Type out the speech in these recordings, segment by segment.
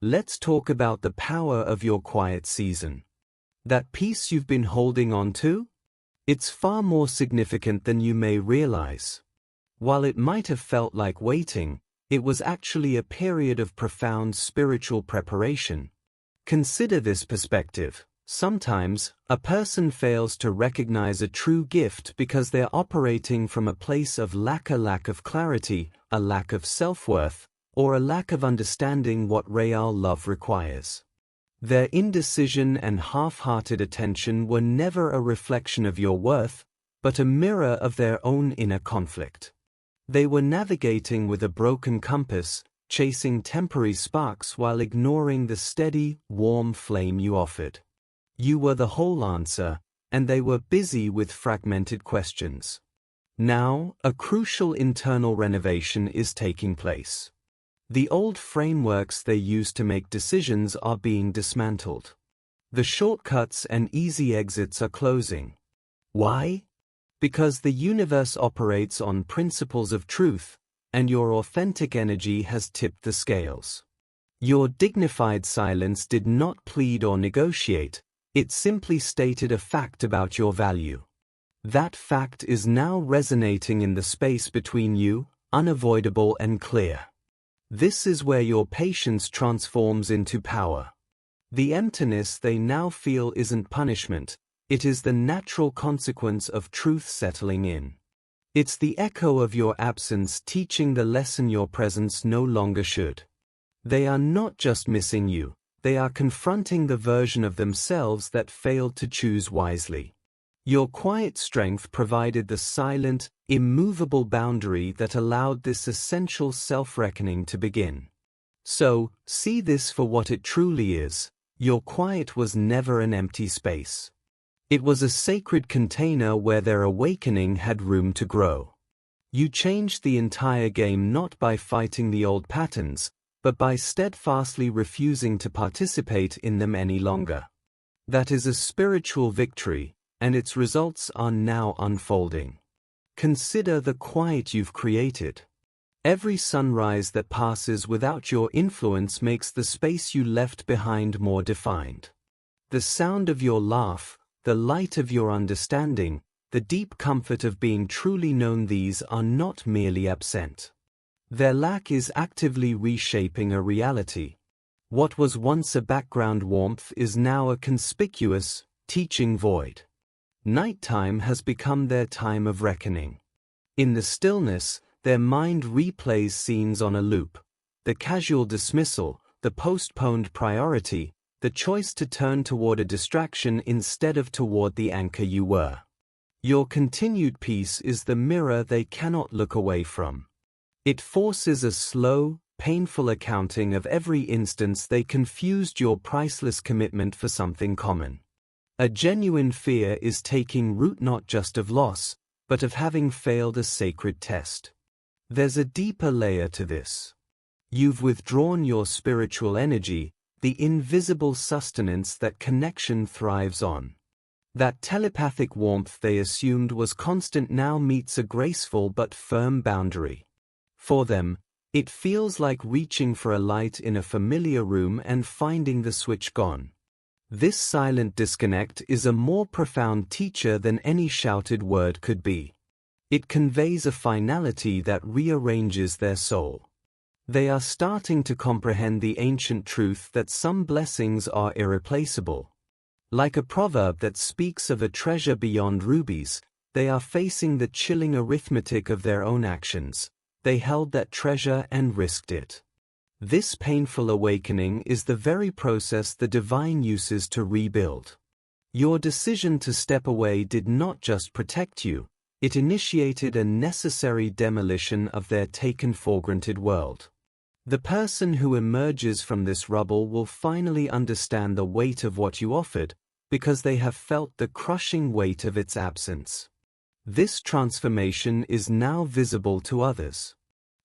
Let's talk about the power of your quiet season. That peace you've been holding on to? It's far more significant than you may realize. While it might have felt like waiting, it was actually a period of profound spiritual preparation. Consider this perspective. Sometimes, a person fails to recognize a true gift because they're operating from a place of a lack of clarity, a lack of self-worth, or a lack of understanding what real love requires. Their indecision and half-hearted attention were never a reflection of your worth, but a mirror of their own inner conflict. They were navigating with a broken compass, chasing temporary sparks while ignoring the steady, warm flame you offered. You were the whole answer, and they were busy with fragmented questions. Now, a crucial internal renovation is taking place. The old frameworks they used to make decisions are being dismantled. The shortcuts and easy exits are closing. Why? Because the universe operates on principles of truth, and your authentic energy has tipped the scales. Your dignified silence did not plead or negotiate, it simply stated a fact about your value. That fact is now resonating in the space between you, unavoidable and clear. This is where your patience transforms into power. The emptiness they now feel isn't punishment, it is the natural consequence of truth settling in. It's the echo of your absence teaching the lesson your presence no longer should. They are not just missing you, they are confronting the version of themselves that failed to choose wisely. Your quiet strength provided the silent, immovable boundary that allowed this essential self-reckoning to begin. So, see this for what it truly is. Your quiet was never an empty space. It was a sacred container where their awakening had room to grow. You changed the entire game not by fighting the old patterns, but by steadfastly refusing to participate in them any longer. That is a spiritual victory, and its results are now unfolding. Consider the quiet you've created. Every sunrise that passes without your influence makes the space you left behind more defined. The sound of your laugh, the light of your understanding, the deep comfort of being truly known, these are not merely absent. Their lack is actively reshaping a reality. What was once a background warmth is now a conspicuous, teaching void. Nighttime has become their time of reckoning. In the stillness, their mind replays scenes on a loop. The casual dismissal, the postponed priority, the choice to turn toward a distraction instead of toward the anchor you were. Your continued peace is the mirror they cannot look away from. It forces a slow, painful accounting of every instance they confused your priceless commitment for something common. A genuine fear is taking root not just of loss, but of having failed a sacred test. There's a deeper layer to this. You've withdrawn your spiritual energy, the invisible sustenance that connection thrives on. That telepathic warmth they assumed was constant now meets a graceful but firm boundary. For them, it feels like reaching for a light in a familiar room and finding the switch gone. This silent disconnect is a more profound teacher than any shouted word could be. It conveys a finality that rearranges their soul. They are starting to comprehend the ancient truth that some blessings are irreplaceable. Like a proverb that speaks of a treasure beyond rubies, they are facing the chilling arithmetic of their own actions. They held that treasure and risked it. This painful awakening is the very process the divine uses to rebuild. Your decision to step away did not just protect you, it initiated a necessary demolition of their taken-for-granted world. The person who emerges from this rubble will finally understand the weight of what you offered, because they have felt the crushing weight of its absence. This transformation is now visible to others.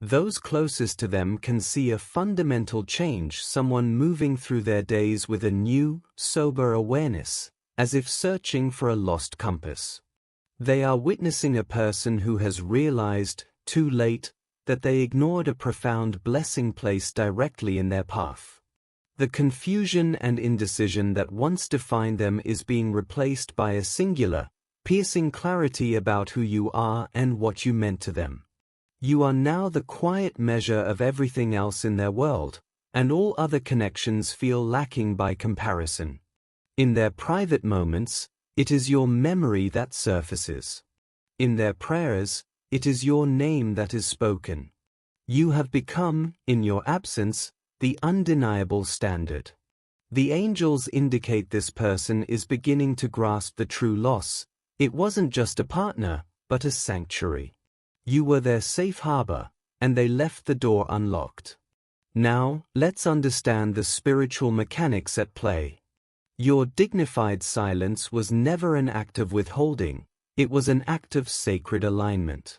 Those closest to them can see a fundamental change, someone moving through their days with a new, sober awareness, as if searching for a lost compass. They are witnessing a person who has realized, too late, that they ignored a profound blessing placed directly in their path. The confusion and indecision that once defined them is being replaced by a singular, piercing clarity about who you are and what you meant to them. You are now the quiet measure of everything else in their world, and all other connections feel lacking by comparison. In their private moments, it is your memory that surfaces. In their prayers, it is your name that is spoken. You have become, in your absence, the undeniable standard. The angels indicate this person is beginning to grasp the true loss. It wasn't just a partner, but a sanctuary. You were their safe harbor, and they left the door unlocked. Now, let's understand the spiritual mechanics at play. Your dignified silence was never an act of withholding, it was an act of sacred alignment.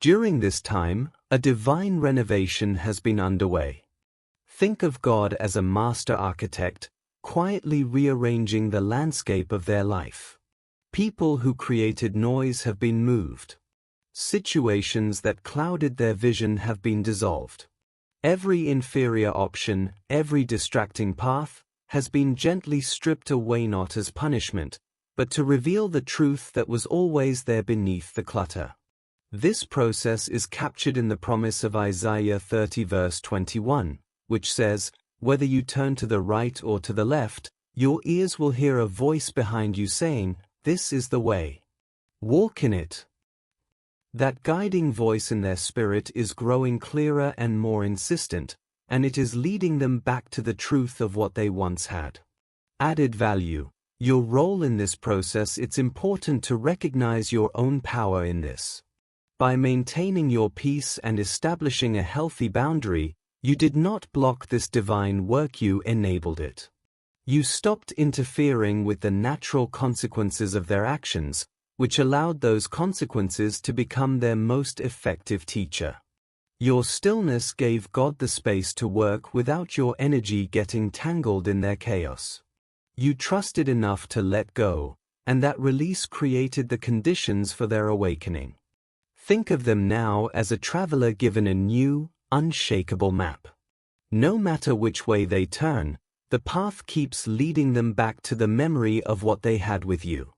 During this time, a divine renovation has been underway. Think of God as a master architect, quietly rearranging the landscape of their life. People who created noise have been moved. Situations that clouded their vision have been dissolved. Every inferior option, every distracting path, has been gently stripped away, not as punishment, but to reveal the truth that was always there beneath the clutter. This process is captured in the promise of Isaiah 30 verse 21, which says, "Whether you turn to the right or to the left, your ears will hear a voice behind you saying, 'This is the way. Walk in it.'" That guiding voice in their spirit is growing clearer and more insistent, and it is leading them back to the truth of what they once had. Added value. Your role in this process. It's important to recognize your own power in this. By maintaining your peace and establishing a healthy boundary, you did not block this divine work, you enabled it. You stopped interfering with the natural consequences of their actions, which allowed those consequences to become their most effective teacher. Your stillness gave God the space to work without your energy getting tangled in their chaos. You trusted enough to let go, and that release created the conditions for their awakening. Think of them now as a traveler given a new, unshakable map. No matter which way they turn, the path keeps leading them back to the memory of what they had with you.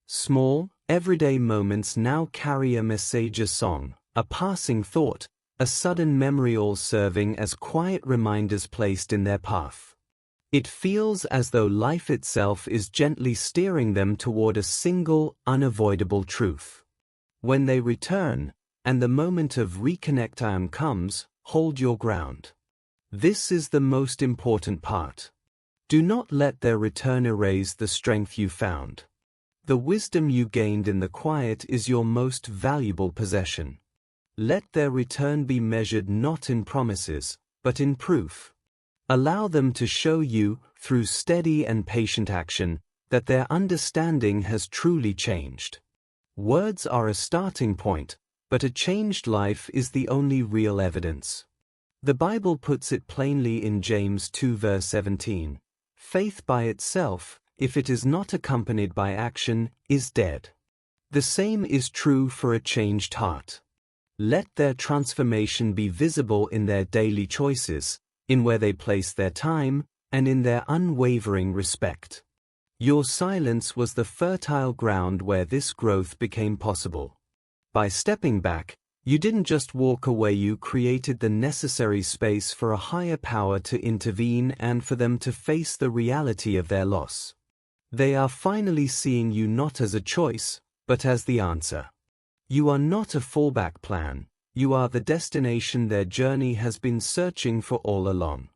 Small, everyday moments now carry a message, a song, a passing thought, a sudden memory, all serving as quiet reminders placed in their path. It feels as though life itself is gently steering them toward a single, unavoidable truth. When they return, and the moment of reconnect comes, hold your ground. This is the most important part. Do not let their return erase the strength you found. The wisdom you gained in the quiet is your most valuable possession. Let their return be measured not in promises, but in proof. Allow them to show you, through steady and patient action, that their understanding has truly changed. Words are a starting point, but a changed life is the only real evidence. The Bible puts it plainly in James 2 verse 17, "Faith by itself, if it is not accompanied by action, is dead." The same is true for a changed heart. Let their transformation be visible in their daily choices, in where they place their time, and in their unwavering respect. Your silence was the fertile ground where this growth became possible. By stepping back, you didn't just walk away, you created the necessary space for a higher power to intervene and for them to face the reality of their loss. They are finally seeing you not as a choice, but as the answer. You are not a fallback plan, you are the destination their journey has been searching for all along.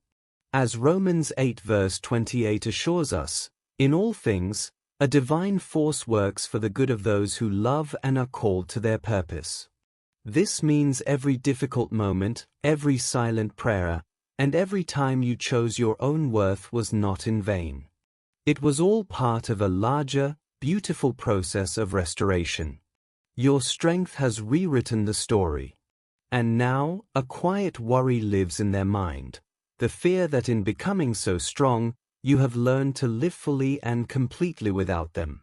As Romans 8 verse 28 assures us, in all things, a divine force works for the good of those who love and are called to their purpose. This means every difficult moment, every silent prayer, and every time you chose your own worth was not in vain. It was all part of a larger, beautiful process of restoration. Your strength has rewritten the story. And now, a quiet worry lives in their mind, the fear that in becoming so strong, you have learned to live fully and completely without them.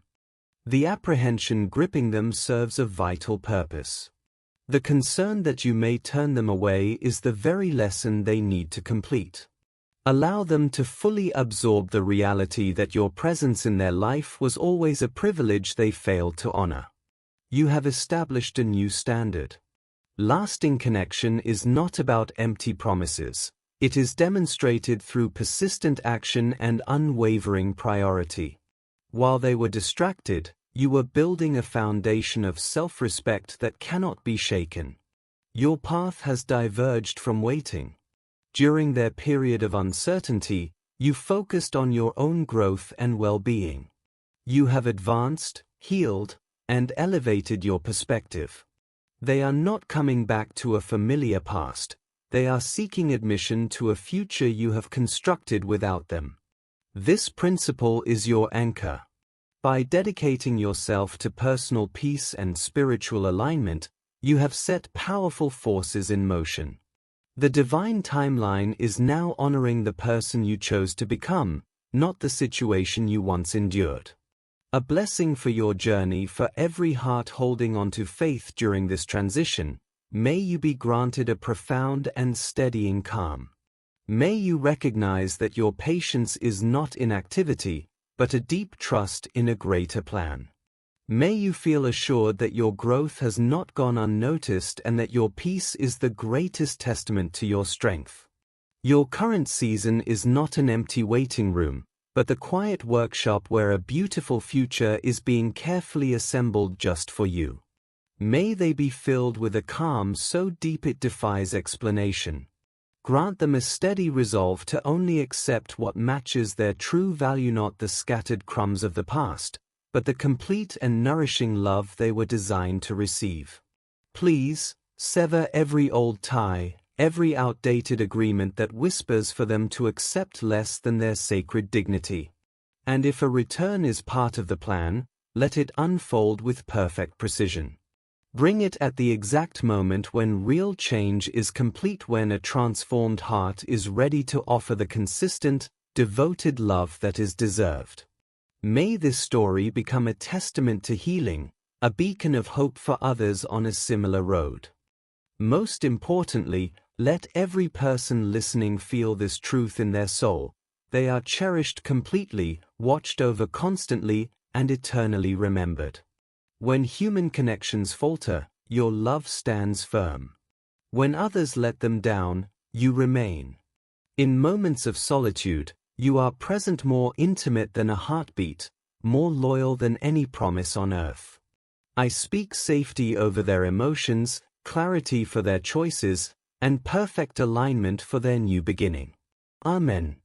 The apprehension gripping them serves a vital purpose. The concern that you may turn them away is the very lesson they need to complete. Allow them to fully absorb the reality that your presence in their life was always a privilege they failed to honor. You have established a new standard. Lasting connection is not about empty promises. It is demonstrated through persistent action and unwavering priority. While they were distracted, you were building a foundation of self-respect that cannot be shaken. Your path has diverged from waiting. During their period of uncertainty, you focused on your own growth and well-being. You have advanced, healed, and elevated your perspective. They are not coming back to a familiar past. They are seeking admission to a future you have constructed without them. This principle is your anchor. By dedicating yourself to personal peace and spiritual alignment, you have set powerful forces in motion. The divine timeline is now honoring the person you chose to become, not the situation you once endured. A blessing for your journey for every heart holding on to faith during this transition. May you be granted a profound and steadying calm. May you recognize that your patience is not inactivity, but a deep trust in a greater plan. May you feel assured that your growth has not gone unnoticed and that your peace is the greatest testament to your strength. Your current season is not an empty waiting room, but the quiet workshop where a beautiful future is being carefully assembled just for you. May they be filled with a calm so deep it defies explanation. Grant them a steady resolve to only accept what matches their true value, not the scattered crumbs of the past, but the complete and nourishing love they were designed to receive. Please, sever every old tie, every outdated agreement that whispers for them to accept less than their sacred dignity. And if a return is part of the plan, let it unfold with perfect precision. Bring it at the exact moment when real change is complete, when a transformed heart is ready to offer the consistent, devoted love that is deserved. May this story become a testament to healing, a beacon of hope for others on a similar road. Most importantly, let every person listening feel this truth in their soul. They are cherished completely, watched over constantly, and eternally remembered. When human connections falter, your love stands firm. When others let them down, you remain. In moments of solitude, you are present, more intimate than a heartbeat, more loyal than any promise on earth. I speak safety over their emotions, clarity for their choices, and perfect alignment for their new beginning. Amen.